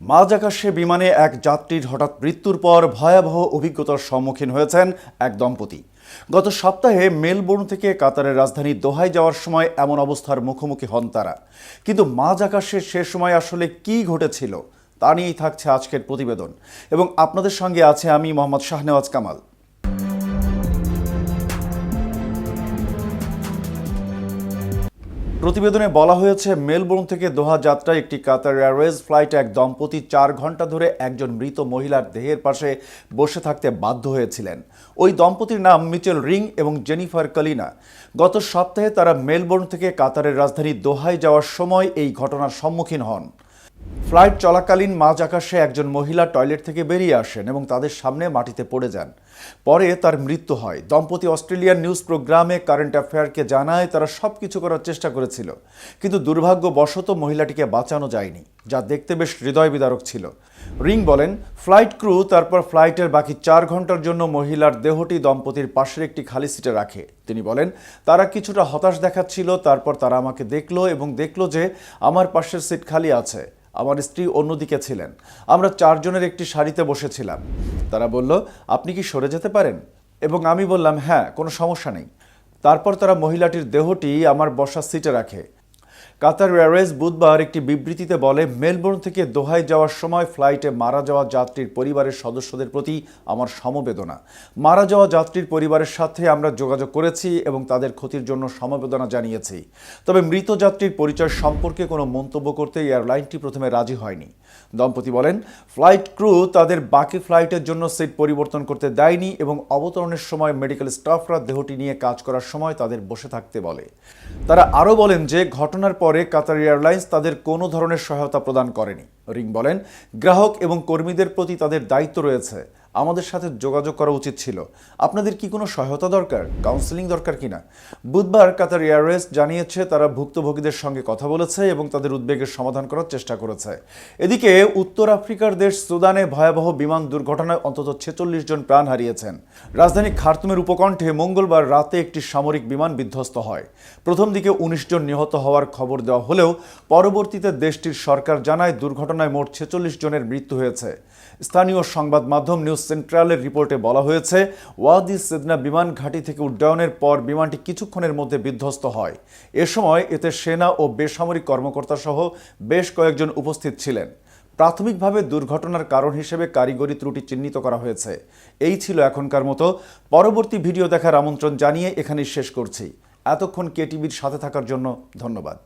মাঝ আকাশে বিমানে এক যাত্রীর হঠাৎ মৃত্যুর পর ভয়াবহ অভিজ্ঞতার সম্মুখীন হয়েছেন এক দম্পতি। গত সপ্তাহে মেলবোর্ন থেকে কাতারের রাজধানী দোহায় যাওয়ার সময় এমন অবস্থার মুখোমুখি হন তারা। কিন্তু মাঝ আকাশে সে সময় আসলে কি ঘটেছিল তা নিয়েই থাকছে আজকের প্রতিবেদন, এবং আপনাদের সঙ্গে আছে আমি মোহাম্মদ শাহনেওয়াজ কামাল। প্রতিবেদনে বলা হয়েছে, মেলবোর্ন থেকে দোহা যাত্রায় একটি কাতার এয়ারওয়েজ ফ্লাইটে এক দম্পতি 4 ঘন্টা ধরে একজন মৃত মহিলার দেহের পাশে বসে থাকতে বাধ্য হয়েছিলেন। ওই দম্পতির নাম মিচেল রিং এবং জেনিফার কালিনা। গত সপ্তাহে তারা মেলবোর্ন থেকে কাতারের রাজধানী দোহায় যাওয়ার সময় এই ঘটনার সম্মুখীন হন। ফ্লাইট চলাকালীন মাঝ আকাশে একজন মহিলা টয়লেট থেকে বেরিয়ে আসেন এবং তাদের সামনে মাটিতে পড়ে যান। পরে তার মৃত্যু হয়। দম্পতি অস্ট্রেলিয়ান নিউজ প্রোগ্রামে কারেন্ট অ্যাফেয়ারকে জানায় তারা সবকিছু করার চেষ্টা করেছিল, কিন্তু দুর্ভাগ্যবশত মহিলাটিকে বাঁচানো যায়নি, যা দেখতে বেশ হৃদয় বিদারক ছিল। রিং বলেন, ফ্লাইট ক্রু তারপর ফ্লাইটের বাকি 4 ঘন্টার জন্য মহিলার দেহটি দম্পতির পাশের একটি খালি সিটে রাখে। তিনি বলেন, তারা কিছুটা হতাশ দেখাচ্ছিল। তারপর তারা আমাকে দেখলো এবং দেখলো যে আমার পাশের সিট খালি আছে। আমার স্ত্রী অন্যদিকে ছিলেন। আমরা 4 জনের একটি সারিতে বসেছিলাম। তারা বলল, আপনি কি সরে যেতে পারেন? এবং আমি বললাম, হ্যাঁ, কোনো সমস্যা নেই। তারপর তারা মহিলাটির দেহটি আমার বসার সিটে রাখে। কাতার এয়ারওয়েজ বুধবার একটি বিবৃতিতে বলে, মেলবোর্ন থেকে দোহায় যাওয়ার সময় ফ্লাইটে মারা যাওয়া যাত্রীর পরিবারের সদস্যদের প্রতি আমার সমবেদনা। মারা যাওয়া যাত্রীর পরিবারের সাথে আমরা যোগাযোগ করেছি এবং তাদের ক্ষতির জন্য সমবেদনা জানিয়েছি। তবে মৃত যাত্রীর পরিচয় সম্পর্কে কোনো মন্তব্য করতে এয়ারলাইনটি প্রথমে রাজি হয়নি। দম্পতি বলেন, ফ্লাইট ক্রু তাদের বাকি ফ্লাইটের জন্য সিট পরিবর্তন করতে দেয়নি এবং অবতরণের সময় মেডিকেল স্টাফরা দেহটি নিয়ে কাজ করার সময় তাদের বসে থাকতে বলে। তারা আরও বলেন যে ঘটনার পরে কাতার এয়ারলাইন্স তাদের কোনো ধরনের সহায়তা প্রদান করেনি। রিং বলেন, গ্রাহক এবং কর্মীদের প্রতি তাদের দায়িত্ব রয়েছে। আমাদের সাথে যোগাযোগ করা উচিত ছিল। আপনাদের কি কোনো সহায়তা দরকার, কাউন্সেলিং দরকার কিনা? বুধবার কাতার এয়ারওয়েজ জানিয়েছে তারা ভুক্তভোগীদের সঙ্গে কথা বলেছে এবং তাদের উদ্বেগের সমাধান করার চেষ্টা করেছে। এদিকে উত্তর আফ্রিকার দেশ সুদানে ভয়াবহ বিমান দুর্ঘটনায় অন্তত 46 জন প্রাণ হারিয়েছেন। রাজধানী খার্তুমের উপকণ্ঠে মঙ্গলবার রাতে একটি সামরিক বিমান বিধ্বস্ত হয়। প্রথম দিকে 19 জন নিহত হওয়ার খবর দেওয়া হলেও পরবর্তীতে দেশটির সরকার জানায় দুর্ঘটনায় মোট 46 জনের মৃত্যু হয়েছে। স্থানীয় সংবাদ মাধ্যম নিউজ সেন্ট্রালের রিপোর্টে বলা হয়েছে, ওয়াদি সেদনা বিমান ঘাঁটি থেকে উড্ডয়নের পর বিমানটি কিছুক্ষণের মধ্যে বিধ্বস্ত হয়। এ সময় এতে সেনা ও বেসামরিক কর্মকর্তা সহ বেশ কয়েকজন উপস্থিত ছিলেন। প্রাথমিকভাবে দুর্ঘটনার কারণ হিসেবে কারিগরি ত্রুটি চিহ্নিত করা হয়েছে। এই ছিল এখনকার মতো। পরবর্তী ভিডিও দেখার আমন্ত্রণ জানিয়ে এখানেই শেষ করছি। এতক্ষণ কেটিভির সাথে থাকার জন্য ধন্যবাদ।